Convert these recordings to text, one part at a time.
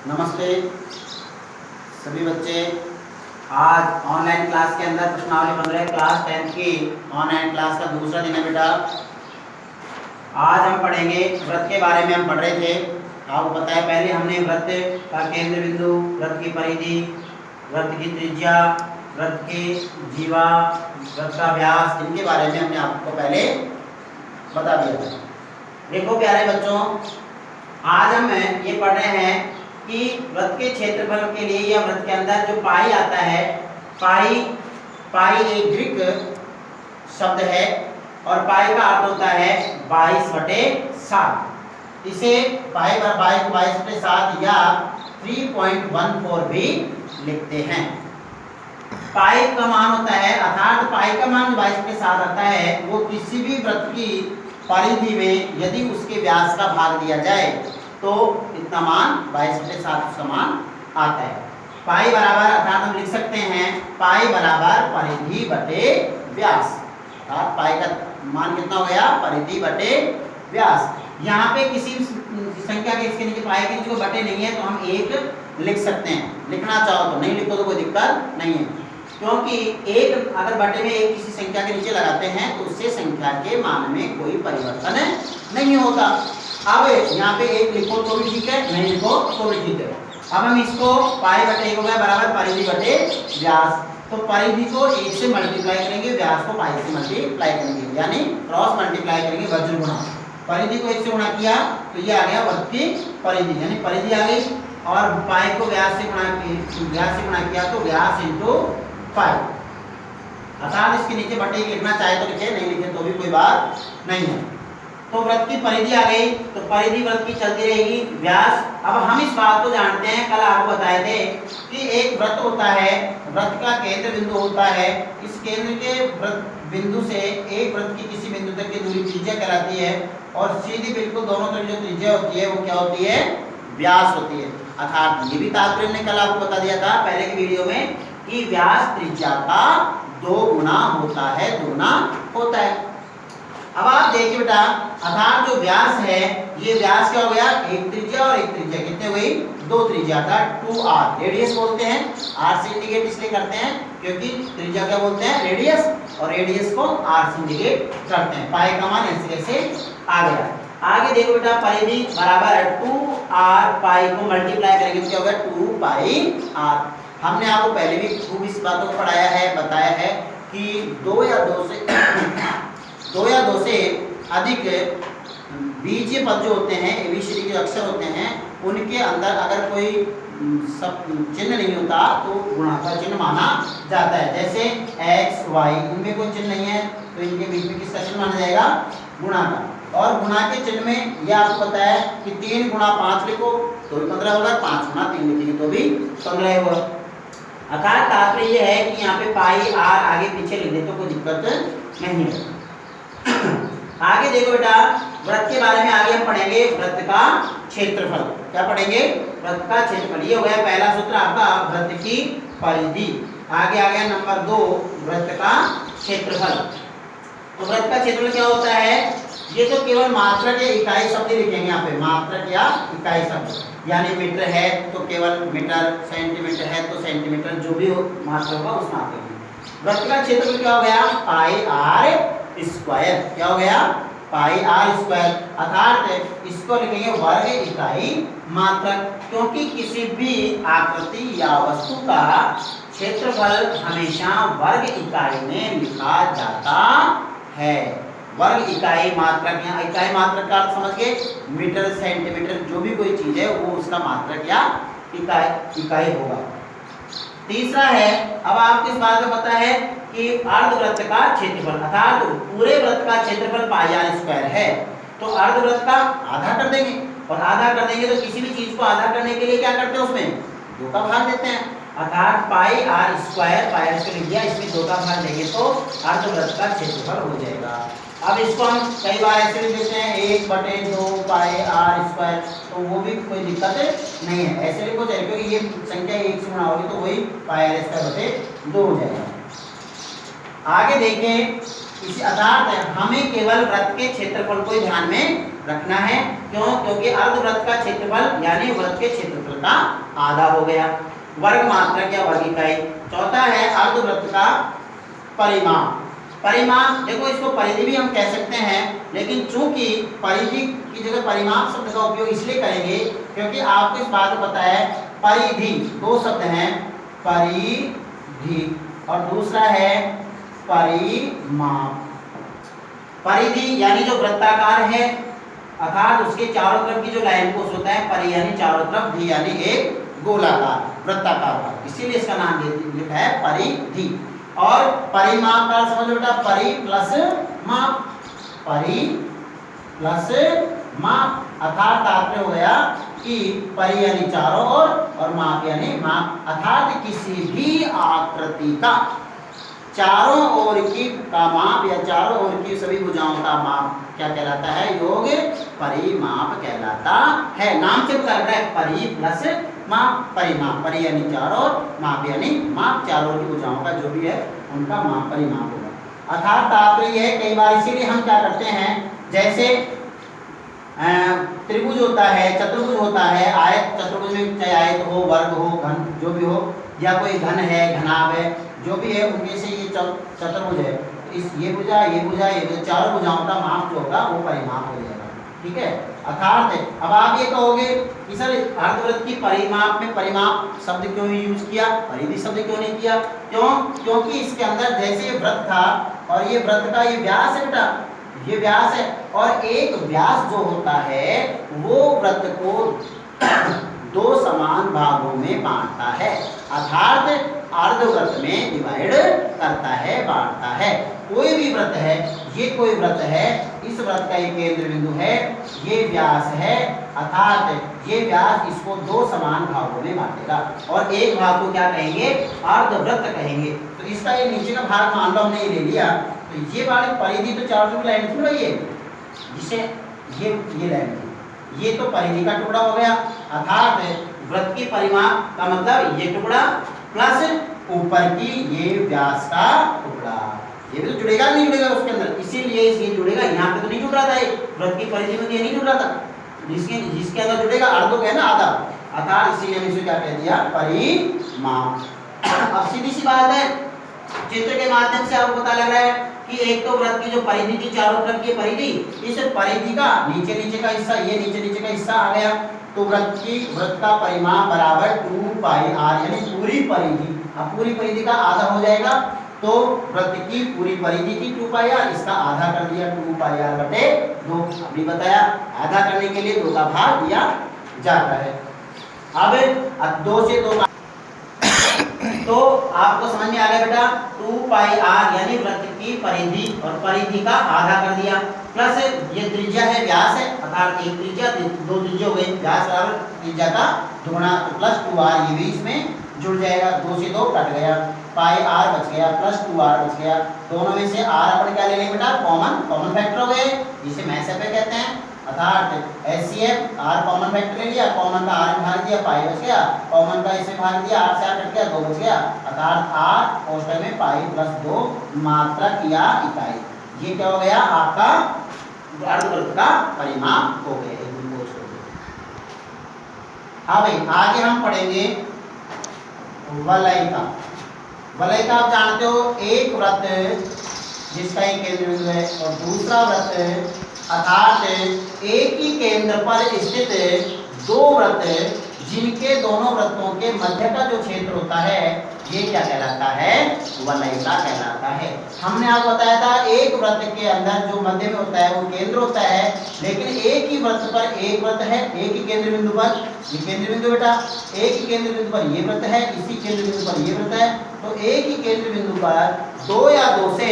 नमस्ते सभी बच्चे। आज ऑनलाइन क्लास के अंदर प्रश्नावली 15 क्लास 10th की ऑनलाइन क्लास का दूसरा दिन है बेटा। आज हम पढ़ेंगे वृत्त के बारे में। हम पढ़ रहे थे, आपको पता है पहले हमने वृत्त का केंद्र बिंदु, वृत्त की परिधि, वृत्त की त्रिज्या, वृत्त की जीवा, वृत्त का व्यास, इनके बारे में हमने आपको पहले बता दिया था। देखो प्यारे बच्चों, आज हम ये पढ़ रहे हैं कि वृत्त के क्षेत्रफल के लिए या वृत्त के अंदर जो पाई आता है, पाई एक ग्रीक शब्द है और पाई का अर्थ होता है 22/7। इसे पाई को 22/7 या 3.14 भी लिखते हैं। पाई का मान होता है, अर्थात पाई का मान 22/7 आता है, वो किसी भी वृत्त की परिधि में यदि उसके व्यास का भाग दिया जाए तो इतना मान 22/7 उसका मान आता है। पाई बराबर, अर्थात हम लिख सकते हैं पाई बराबर परिधि बटे व्यास। अर्थात पाई का मान कितना हो गया? परिधि बटे व्यास। यहाँ पे किसी संख्या के इसके नीचे पाई के नीचे कोई बटे नहीं है तो हम 1 लिख सकते हैं। लिखना चाहो तो, नहीं लिखो तो कोई दिक्कत नहीं है, क्योंकि एक अगर बटे में एक किसी संख्या के नीचे लगाते हैं तो उससे संख्या के मान में कोई परिवर्तन नहीं होता। अब यहाँ पे 1 लिखो तो भी ठीक है, नहीं लिखो तो भी ठीक है। अब हम इसको पाई बटे 1 हो गया बराबर परिधि बटे व्यास। तो परिधि को 1 से मल्टीप्लाई करेंगे, व्यास को पाई से मल्टीप्लाई करेंगे, यानी क्रॉस मल्टीप्लाई करेंगे, वज्र गुणा। परिधि को 1 से गुणा किया तो ये आ गया वृत्त की परिधि, यानी परिधि आ गई। और पाई को व्यास से गुणा किया तो व्यास इंटू पाई। अर्थात इसके नीचे बटे 1 लिखना चाहे तो लिखे, नहीं लिखे तो भी कोई बात नहीं है। तो वृत्त की परिधि आ गई, तो परिधि वृत्त की चलती रहेगी, व्यास। अब हम इस बात को जानते हैं, कल आपको बताए थे कि एक वृत्त होता है, वृत्त का केंद्र बिंदु होता है। इस केंद्र के बिंदु से एक वृत्त की किसी बिंदु तक की दूरी त्रिज्या कहलाती है, और सीधी बिल्कुल दोनों तरफ जो त्रिज्या होती है वो क्या होती है? व्यास होती है। अर्थात ये भी तात्पर्य ने कल आपको बता दिया था पहले की वीडियो में कि व्यास त्रिज्या का 2 गुना होता है, दुगुना होता है। अब आप देखिए बेटा, अर्थात जो व्यास है, ये व्यास क्या हो गया? एक त्रिज्या और एक त्रिज्या, कितने हुई? 2 त्रिज्या था, 2r रेडियस बोलते हैं। r से इंडिकेट इसलिए करते हैं क्योंकि त्रिज्या क्या बोलते हैं? रेडियस, और रेडियस को r से इंडिकेट करते हैं। पाई का मान ऐसे आ गया। आगे देखो बेटा, परिधि बराबर है 2r, पाई को मल्टीप्लाई करेंगे तो क्या होगा? 2 पाई r। हमने आपको पहले भी खूब इस बातों को पढ़ाया है, बताया है कि 2 या 2 से अधिक बीजीय पद जो होते हैं, एबीसीडी के अक्षर होते हैं, उनके अंदर अगर कोई सब चिन्ह नहीं होता तो गुणा का चिन्ह माना जाता है। जैसे x, y, इनमें कोई चिन्ह नहीं है तो इनके बीच में किसका चिन्ह माना जाएगा? गुणा का। और गुणा के चिन्ह में यह आपको पता है कि 3 गुणा 5 लिखो तो भी 15 होगा, 5 गुणा 3 लिखेंगे तो भी 15 होगा। अर्थात तात्पर्य यह है कि यहाँ पे पाई r आगे पीछे लिख दे तो कोई दिक्कत नहीं है। आगे देखो बेटा, वृत्त के बारे में आगे हम पढ़ेंगे वृत्त का क्षेत्रफल। क्या पढ़ेंगे? वृत्त का क्षेत्रफल। ये हो गया पहला सूत्र आपका, वृत्त की परिधि। आगे आ गया नंबर 2, वृत्त का क्षेत्रफल। तो वृत्त का क्षेत्रफल क्या होता है? ये तो केवल मात्रक या इकाई शब्द लिखेंगे यहाँ पे, मात्रक या इकाई शब्द, यानी मीटर है तो केवल मीटर, सेंटीमीटर है तो सेंटीमीटर, जो भी हो मात्रक होगा उस मात्रक में। वृत्त का क्षेत्रफल क्या हो गया? पाई r स्क्वायर। क्या हो गया? पाई r स्क्वायर। अर्थात इसको लिखेंगे वर्ग इकाई मात्रक, क्योंकि किसी भी आकृति या वस्तु का क्षेत्रफल हमेशा वर्ग इकाई में लिखा जाता है। वर्ग इकाई मात्रक, या इकाई मात्रक का अर्थ समझ गए? मीटर, सेंटीमीटर, जो भी कोई चीज है वो उसका मात्रक या इकाई होगा। तीसरा है, अब आपको इस बात का पता है कि अर्धवृत्त का क्षेत्रफल, अर्थात पूरे वृत्त का क्षेत्रफल पाई r स्क्वायर है, तो अर्धवृत्त का आधा कर देंगे, और आधा कर देंगे तो किसी भी चीज को आधा करने के लिए क्या करते हैं? उसमें 2 का भाग देते हैं। अर्थात पाई r स्क्वायर, पाई r स्क्वायर लिख दिया, इसमें 2 का भाग देंगे तो अर्धवृत्त का क्षेत्रफल हो जाएगा। अब इसको हम कई बार ऐसे भी देते हैं 1/2 पाई r स्क्वायर, तो वो भी कोई दिक्कत नहीं है, ऐसे लिखो चाहे, क्योंकि ये संख्या 1 से गुणा होगी तो वही पाई r स्क्वायर बटे 2 हो जाएगा। आगे देखें, इसी अर्थात हमें केवल वृत्त के क्षेत्रफल को ध्यान में रखना है। क्यों? क्योंकि अर्धवृत्त का क्षेत्रफल यानी वृत्त के क्षेत्रफल का आधा हो गया। वर्ग मात्रक या वर्ग इकाई। चौथा है अर्धवृत्त का परिमाप। परिमाप देखो, इसको परिधि भी हम कह सकते हैं, लेकिन चूंकि परिधि की जगह परिमाप शब्द का उपयोग इसलिए करेंगे क्योंकि आपको इस बात को पता है परिधि दो शब्द हैं, परिधि और दूसरा है परिमाप। परिधि यानी जो वृत्ताकार है अर्थात उसके चारों तरफ की जो लाइन कोस होता है, परि यानी चारों तरफ, धी यानी एक गोलाकार वृत्ताकार भाग, इसीलिए इसका नाम लिखा है परिधि। और परिमाप का समझ बेटा, परि प्लस माप, परि प्लस माप अर्थात तात्पर्य हो गया कि परि यानी चारों ओर और माप यानी माप, अर्थात किसी भी आकृति का चारों ओर की का माप या चारों ओर की सभी भुजाओं का माप क्या कहलाता है? योग परिमाप कहलाता है। नाम से पता लग रहा है परि प्लस माप, परिमाप, परि यानी चारों ओर, माप यानी माप, चारों ओर की भुजाओं का जो भी है उनका माप परिमाप होगा। अर्थात तात्पर्य है, कई बार इसीलिए हम क्या करते हैं, जैसे त्रिभुज होता है, चतुर्भुज होता है, आयत चतुर्भुज में चाहे आयत हो, वर्ग हो, घन जो भी हो, या कोई घन है, घनाभ है, जो भी है उनमें से ये चतुर्भुज है, इस ये भुजा ये भुजा ये भुजा, चारों भुजाओं का माप जो होगा वो परिमाप हो जाएगा। ठीक है, अर्थात अब आप ये कहोगे कि सर अर्धवृत्त की परिमाप में परिमाप शब्द क्यों यूज किया, परिधि शब्द क्यों नहीं किया? क्यों? क्योंकि इसके अंदर जैसे ये वृत्त था और ये वृत्त का ये व्यास है बेटा, ये व्यास है, और एक व्यास जो होता है वो वृत्त को दो समान भागों में बांटता है, अर्थात अर्धवृत्त में डिवाइड करता है, बांटता है। कोई भी वृत्त है, ये कोई वृत्त है, इस वृत्त का एक केंद्र बिंदु है, ये व्यास है, अर्थात ये व्यास इसको दो समान भागों में बांटेगा और एक भाग को क्या कहेंगे? अर्धवृत्त कहेंगे। तो इसका ये नीचे का भाग मान लो हमने ये ले लिया, तो ये वाली परिधि तो चारों की लाइन थी ना, ये जिसे ये लाइन थी, ये तो परिधि का टुकड़ा हो गया, अर्थात वृत्त की परिमाप का मतलब ये टुकड़ा प्लस ऊपर की ये व्यास का टुकड़ा, ये भी तो जुड़ेगा नहीं जुड़ेगा उसके अंदर, इसीलिए ये जुड़ेगा। यहाँ पे तो नहीं जुड़ रहा था, ये वृत्त की परिधि में ये नहीं जुड़ रहा था, जिसके अंदर जुड़ेगा अर्धो है ना, आधा, अर्थात इसीलिए हमने इसे क्या कह दिया? परिमाप। अब सीधी सी बात है, चित्र के माध्यम से आपको पता लग रहा है कि एक तो वृत्त की जो परिधि थी चारों तरफ की परिधि, इस परिधि का नीचे का हिस्सा, ये नीचे का हिस्सा आ गया, तो वृत्त का परिमाप बराबर 2 पाई r, यानी पूरी परिधि। अब पूरी परिधि का आधा हो जाएगा, तो वृत्त की पूरी परिधि थी 2 पाई r, इसका आधा कर दिया 2 पाई r बटे 2। अभी बताया आधा करने के लिए 2 का भाग दिया जाता है। अब 2 से 2 तो आपको समझ में आ गया बेटा, 2 पाई r यानी वृत्त की परिधि और परिधि का आधा कर दिया, प्लस ये त्रिज्या है, व्यास है, अर्थात एक त्रिज्या दो त्रिज्या हो गई, व्यास बराबर त्रिज्या का दुगुना, तो प्लस 2r ये भी इसमें जुड़ जाएगा, 2 से 2 कट गया, पाई r बच गया प्लस 2r बच गया, दोनों में से r अपन क्या ले लेंगे बेटा? कॉमन फैक्टर हो गए, जिसे मैसेप कहते हैं, अर्थात एचसीएफ r कॉमन फैक्टर ले लिया, कॉमन का r में भाग दिया, पाई बच गया, कॉमन का इसमें भाग दिया, r से r कट गया, 2 बच गया, अर्थात r कोष्ठक में पाई प्लस 2 मात्रक या इकाई। ये क्या हो गया? आपका अर्धवृत्त का परिमाप हो गया। हाँ भाई, आगे हम पढ़ेंगे वलय का। वलय का आप जानते हो, एक वृत्त जिसका एक केंद्र बिंदु है और दूसरा वृत्त अर्थात एक ही केंद्र पर स्थित दो वृत्त जिनके दोनों वृत्तों के मध्य का जो क्षेत्र होता है ये क्या कहलाता है? वलयिका कहलाता है। हमने आपको बताया था एक वृत्त के अंदर जो मध्य में होता है वो केंद्र होता है, लेकिन एक ही वृत्त पर एक वृत्त है, एक ही केंद्र बिंदु पर, ये केंद्र बिंदु बेटा, एक ही केंद्र बिंदु पर ये वृत्त है, इसी केंद्र बिंदु पर ये वृत्त है, तो एक ही केंद्र बिंदु पर दो या दो से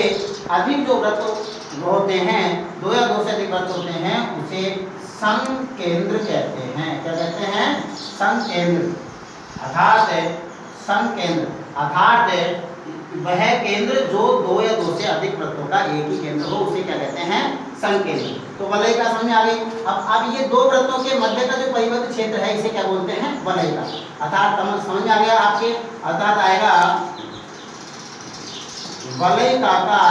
अधिक जो वृत्त होते हैं, दो या दो से अधिक वृत्त होते हैं, उसे संकेंद्र कहते हैं। क्या कहते हैं? संकेंद्र। अर्थात संकेंद्र अर्थात वह केंद्र जो दो या दो से अधिक वृत्तों का एक ही केंद्र हो, उसे क्या कहते हैं? संकेंद्र। तो वलय का समझ में आ गई। अब ये दो वृत्तों के मध्य का जो परिबद्ध क्षेत्र है इसे क्या बोलते हैं? वलय का। अर्थात समझ आ गया आपके, अर्थात आएगा वलयिका का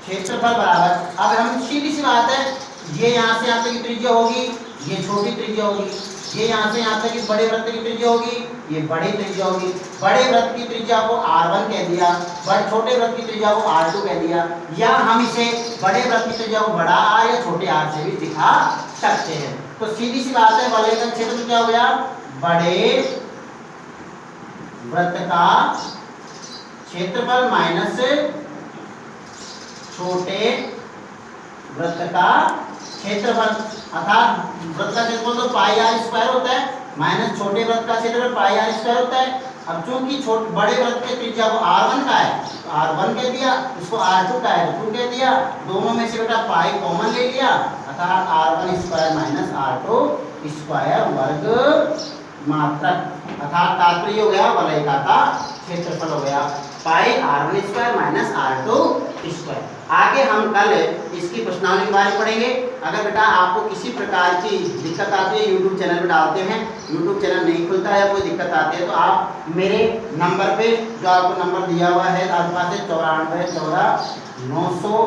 क्षेत्रफल बराबर, अब हम सीधी सी बात है, ये यहाँ से यहाँ तक की त्रिज्या होगी, ये छोटी त्रिज्या होगी। ये यहाँ से यहाँ तक की बड़े वृत्त की त्रिज्या होगी, ये बड़ी त्रिज्या होगी। बड़े वृत्त की त्रिज्या को r1 कह दिया, छोटे वृत्त की त्रिज्या को r2 कह दिया। या हम इसे बड़े वृत्त की त्रिज्या को बड़ा r या छोटे r से भी दिखा सकते हैं। तो सीधी सी बात है, वलय का क्षेत्र क्या हो गया, बड़े वृत्त का क्षेत्रफल माइनस छोटे वृत्त का क्षेत्रफल, अर्थात वृत्त का क्षेत्रफल तो पाई आर स्क्वायर होता है माइनस छोटे वृत्त का क्षेत्रफल पाई आर स्क्वायर होता है। अब चूंकि बड़े वृत्त के त्रिज्या को r1 का है तो r1 कह दिया, इसको r2 का है तो 2 कह दिया, दोनों में से बेटा पाई कॉमन ले लिया, अर्थात r1 square minus r2 square वर्ग मात्रक, अर्थात तात्पर्य हो गया वलय का क्षेत्रफल हो गया पाई r1 square minus r2 square. आगे हम कल इसकी प्रश्नावली के बारे में पढ़ेंगे। अगर बेटा आपको किसी प्रकार की दिक्कत आती है, यूट्यूब चैनल पे डालते हैं, यूट्यूब चैनल नहीं खुलता है, कोई दिक्कत आती है तो आप मेरे नंबर पे, जो आपको नंबर दिया हुआ है आपके पास है 94 14 900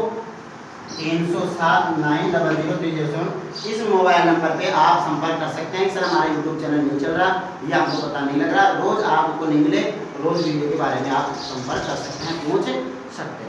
307 900 इस मोबाइल नंबर पे आप संपर्क कर सकते हैं। सर हमारा यूट्यूब चैनल नहीं चल रहा, ये आपको पता नहीं लग रहा, रोज आपको नहीं मिले, रोज वीडियो के बारे में आप संपर्क कर सकते हैं, पूछ सकते हैं।